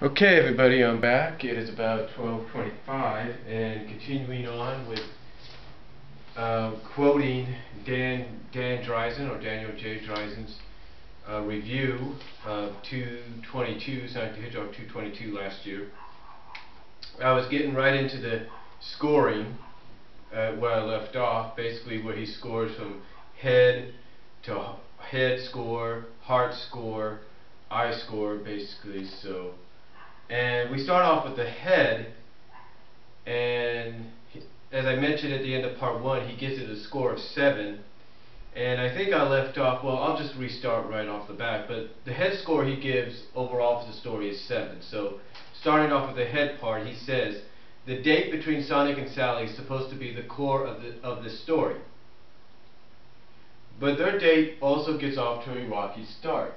Okay, everybody, I'm back. It is about 12:25, and continuing on with quoting Dan Drazen, or Daniel J. Drazen's review of 222, Sonic the Hedgehog 222 last year. I was getting right into the scoring where I left off, basically where he scores from head to head score, heart score, eye score, basically. And we start off with the head, and as I mentioned at the end of part 1, he gives it a score of 7. And I think I left off, well, I'll just restart right off the bat, but the head score he gives overall for the story is 7. So starting off with the head part, he says, the date between Sonic and Sally is supposed to be the core of the story. But their date also gets off to a rocky start.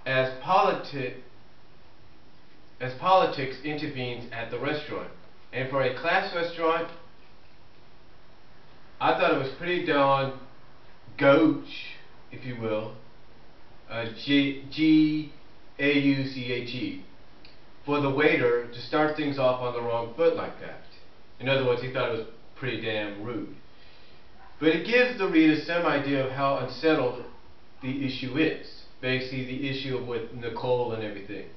As politics intervenes at the restaurant. And for a class restaurant, I thought it was pretty darn gauche, if you will, G-A-U-C-H-E, for the waiter to start things off on the wrong foot like that. In other words, he thought it was pretty damn rude. But it gives the reader some idea of how unsettled the issue is. Basically, the issue with Nicole and everything.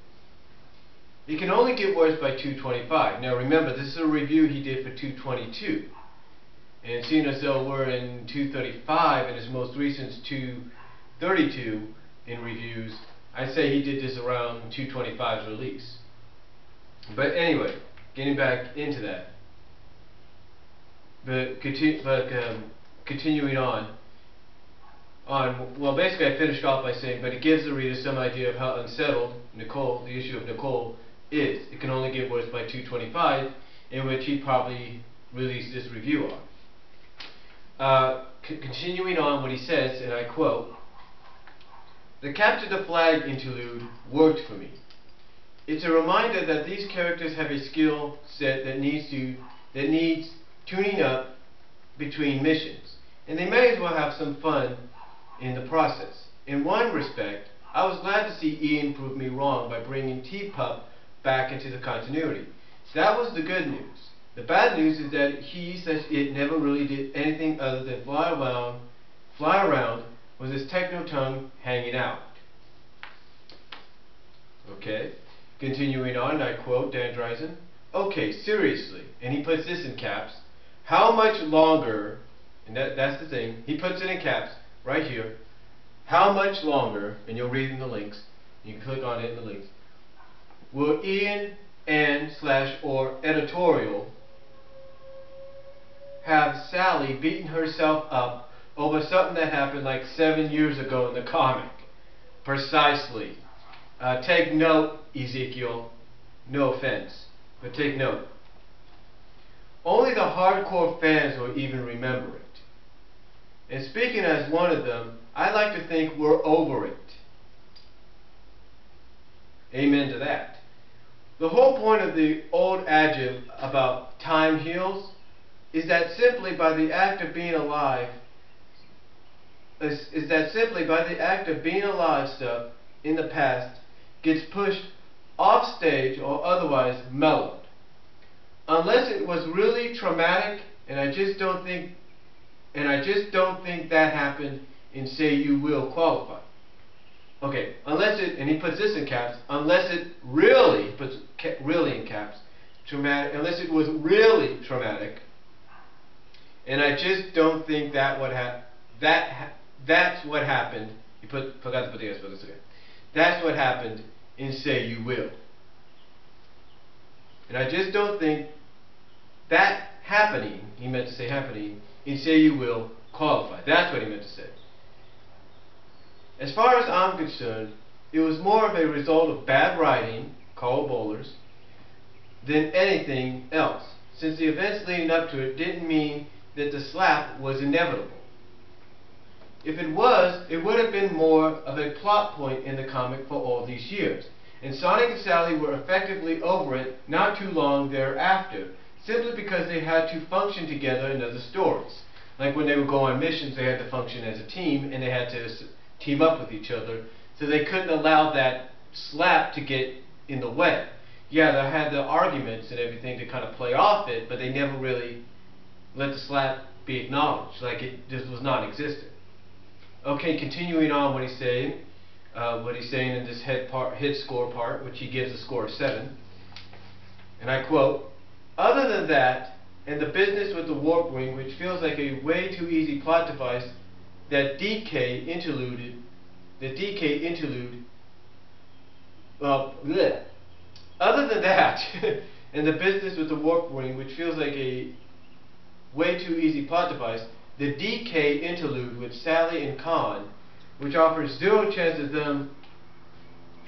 It can only get worse by 225. Now remember, this is a review he did for 222. And seeing as though we're in 235 and his most recent 232 in reviews, I say he did this around 225's release. But anyway, getting back into that. But continuing on, well, basically I finished off by saying, but it gives the reader some idea of how unsettled Nicole, the issue of Nicole, is. It can only get worse by 225, in which he probably released this review on. Continuing on what he says, and I quote, the Capture the Flag interlude worked for me. It's a reminder that these characters have a skill set that needs tuning up between missions, and they may as well have some fun in the process. In one respect, I was glad to see Ian prove me wrong by bringing T-Pup back into the continuity. That was the good news. The bad news is that it never really did anything other than fly around with his techno tongue hanging out. Okay, continuing on, I quote Dan Drazen, okay, seriously, and he puts this in caps, how much longer, and that's the thing, he puts it in caps, right here, how much longer, and you'll read in the links, you can click on it in the links, will Ian and/or editorial have Sally beating herself up over something that happened like 7 years ago in the comic? Precisely. Take note, Ezekiel. No offense, but take note. Only the hardcore fans will even remember it. And speaking as one of them, I like to think we're over it. Amen to that. The whole point of the old adage about time heals is that simply by the act of being alive, stuff in the past gets pushed off stage or otherwise mellowed. Unless it was really traumatic, and I just don't think that happened in Say You Will qualify. Okay, unless it, and he puts this in caps, unless it really, puts really in caps, traumatic, unless it was really traumatic, and I just don't think that's what happened, forgot to put the S, but it's okay. That's what happened in Say You Will. And I just don't think that happening, he meant to say happening, in Say You Will qualify. That's what he meant to say. As far as I'm concerned, it was more of a result of bad writing, Carl Bowler's, than anything else, since the events leading up to it didn't mean that the slap was inevitable. If it was, it would have been more of a plot point in the comic for all these years. And Sonic and Sally were effectively over it not too long thereafter, simply because they had to function together in other stories. Like when they would go on missions, they had to function as a team, and they had to team up with each other. So they couldn't allow that slap to get in the way. Yeah, they had the arguments and everything to kind of play off it, but they never really let the slap be acknowledged, like it just was non-existent. Okay, continuing on what he's saying in this head score part, which he gives a score of 7. And I quote, "Other than that, and the business with the warp ring, which feels like a way too easy plot device, that DK interlude, well, bleh. Other than that, and the business with the warp ring, which feels like a way too easy plot device, the DK interlude with Sally and Khan, which offers zero chance of them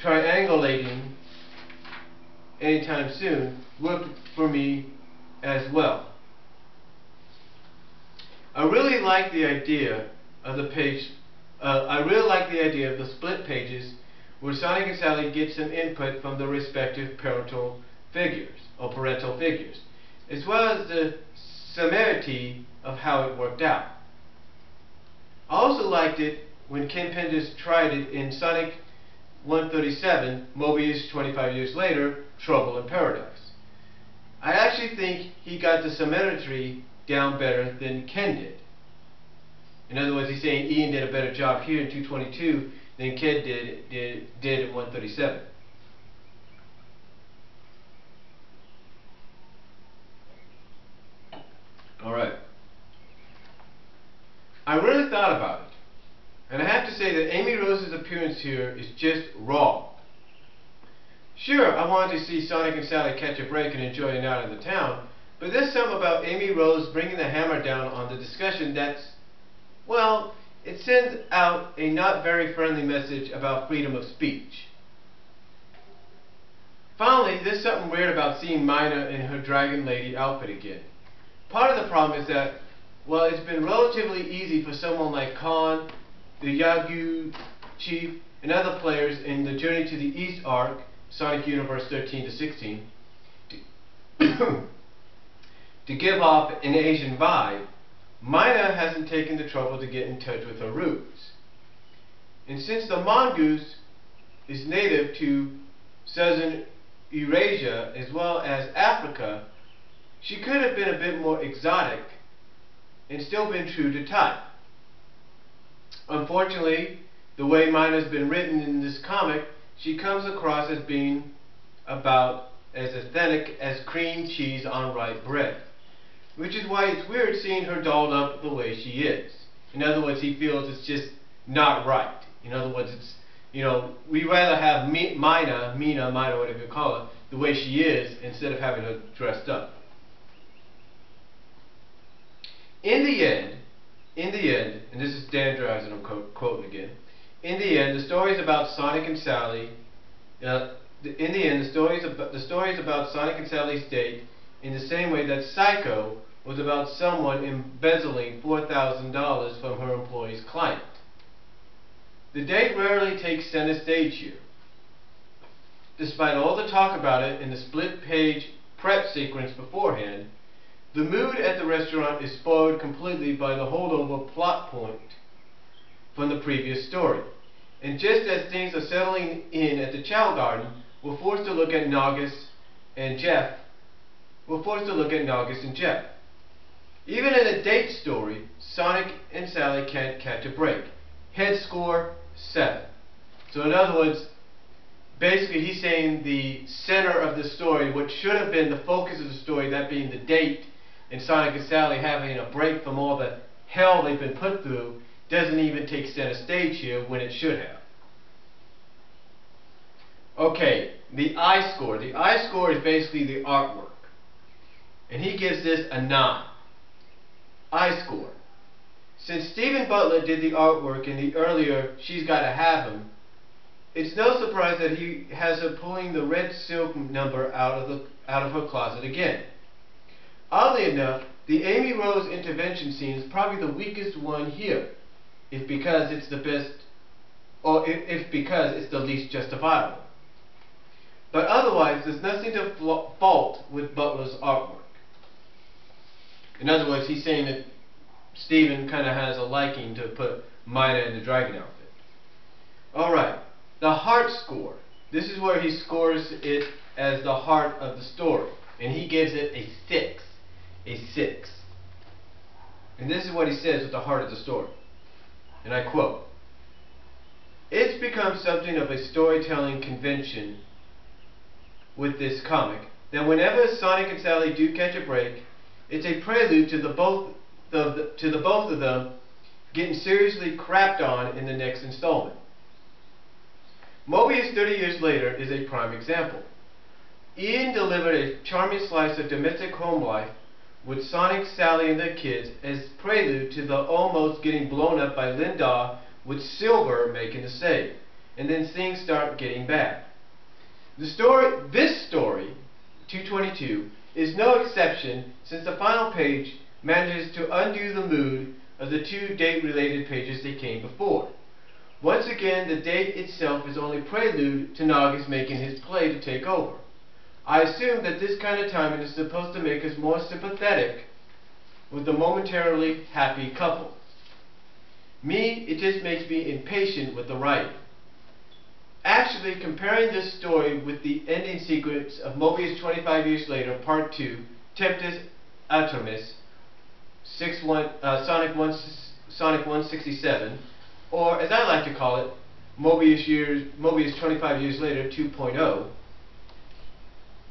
triangulating anytime soon, worked for me as well. I really like the idea of the page. I really like the idea of the split pages where Sonic and Sally get some input from the respective parental figures, as well as the similarity of how it worked out. I also liked it when Ken Penders tried it in Sonic 137, Mobius 25 years later, Trouble in Paradise. I actually think he got the symmetry down better than Ken did. In other words, he's saying Ian did a better job here in 222 than Ken did in 137. Alright. I really thought about it, and I have to say that Amy Rose's appearance here is just raw. Sure, I wanted to see Sonic and Sally catch a break and enjoy a night in the town, but there's something about Amy Rose bringing the hammer down on the discussion that's, well, it sends out a not very friendly message about freedom of speech. Finally, there's something weird about seeing Mina in her Dragon Lady outfit again. Part of the problem is that, well, it's been relatively easy for someone like Khan, the Yagyu Chief, and other players in the Journey to the East arc, Sonic Universe 13 to 16, to give off an Asian vibe. Mina hasn't taken the trouble to get in touch with her roots. And since the mongoose is native to southern Eurasia as well as Africa, she could have been a bit more exotic and still been true to type. Unfortunately, the way Mina's been written in this comic, she comes across as being about as authentic as cream cheese on rye bread. Which is why it's weird seeing her dolled up the way she is. In other words, he feels it's just not right. In other words, it's, you know, we'd rather have Mina, whatever you call her, the way she is, instead of having her dressed up. In the end, and this is Dan Drazen, I'm quoting again, in the end, the stories about Sonic and Sally, the stories about Sonic and Sally's date, in the same way that Psycho was about someone embezzling $4,000 from her employee's client. The date rarely takes center stage here. Despite all the talk about it in the split-page prep sequence beforehand, the mood at the restaurant is spoiled completely by the holdover plot point from the previous story. And just as things are settling in at the Chow Garden, we're forced to look at Naugus and Jeff. Even in a date story, Sonic and Sally can't catch a break. Head score 7. So in other words, basically he's saying the center of the story, what should have been the focus of the story, that being the date, and Sonic and Sally having a break from all the hell they've been put through, doesn't even take center stage here when it should have. Okay, the I score. The I score is basically the artwork. And he gives this a 9. I score. Since Stephen Butler did the artwork in the earlier She's Gotta Have Him, it's no surprise that he has her pulling the red silk number out of her closet again. Oddly enough, the Amy Rose intervention scene is probably the weakest one here, if because it's the best, or if because it's the least justifiable. But otherwise, there's nothing to fault with Butler's artwork. In other words, he's saying that Steven kind of has a liking to put Mina in the dragon outfit. Alright, the heart score. This is where he scores it as the heart of the story. And he gives it a 6. A 6. And this is what he says with the heart of the story. And I quote, "It's become something of a storytelling convention with this comic that whenever Sonic and Sally do catch a break, it's a prelude to the both of them getting seriously crapped on in the next installment. Mobius 30 years later is a prime example. Ian delivered a charming slice of domestic home life with Sonic, Sally, and the kids as prelude to the almost getting blown up by Linda with Silver making the save, and then things start getting bad. This story, 222, is no exception, since the final page manages to undo the mood of the two date-related pages that came before. Once again, the date itself is only prelude to Naga's making his play to take over. I assume that this kind of timing is supposed to make us more sympathetic with the momentarily happy couple. Me, it just makes me impatient with the writing. Actually, comparing this story with the ending sequence of Mobius 25 Years Later, Part 2, Tempest Atomis, Sonic 167, or as I like to call it, Mobius 25 Years Later 2.0,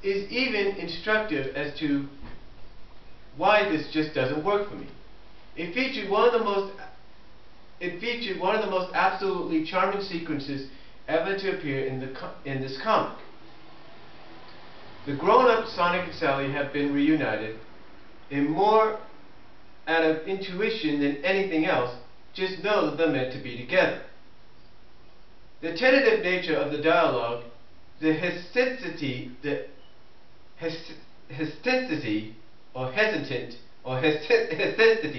is even instructive as to why this just doesn't work for me. It featured one of the most absolutely charming sequences ever to appear in this comic. The grown-up Sonic and Sally have been reunited, and more out of intuition than anything else, just know that they're meant to be together. The tentative nature of the dialogue, the hesitancy,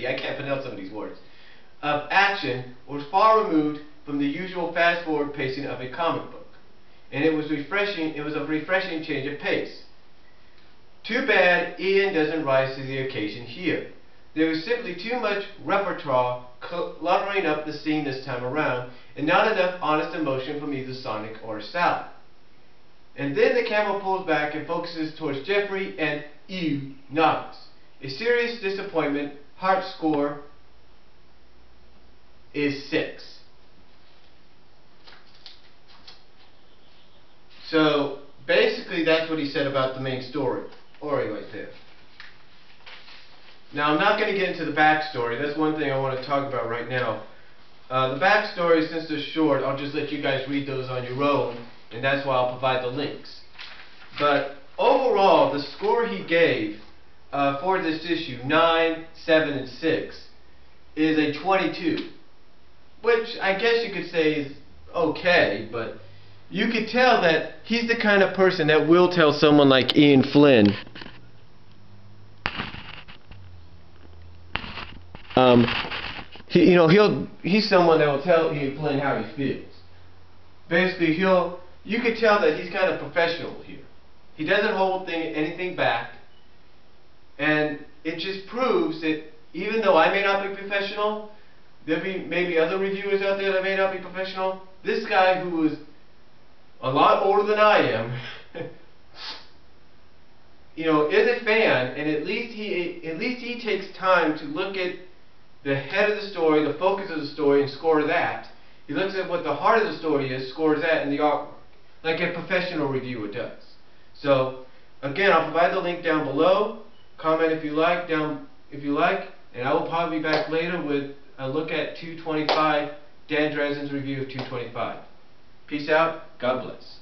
I can't pronounce some of these words, of action was far removed from the usual fast-forward pacing of a comic book, and it was a refreshing change of pace. Too bad Ian doesn't rise to the occasion here. There was simply too much repertoire cluttering up the scene this time around, and not enough honest emotion from either Sonic or Sally. And then the camera pulls back and focuses towards Jeffrey and Nagas. A serious disappointment. Heart score is 6. So basically that's what he said about the main story right there. Now I'm not going to get into the backstory. That's one thing I want to talk about right now. The backstory, since they're short, I'll just let you guys read those on your own, and that's why I'll provide the links. But overall, the score he gave for this issue, 9, 7, and 6, is a 22. Which I guess you could say is okay, but you could tell that he's the kind of person that will tell someone like Ian Flynn, he's someone that will tell Ian Flynn how he feels. Basically, you could tell that he's kind of professional here. He doesn't hold anything back, and it just proves that even though I may not be professional, there'll be maybe other reviewers out there that may not be professional. This guy, who is a lot older than I am, is a fan, and at least he takes time to look at the head of the story, the focus of the story, and score that. He looks at what the heart of the story is, scores that in the artwork, like a professional reviewer does. So again, I'll provide the link down below. Comment if you like, and I will probably be back later with a look at 225, Dan Drazen's review of 225. Peace out. God bless.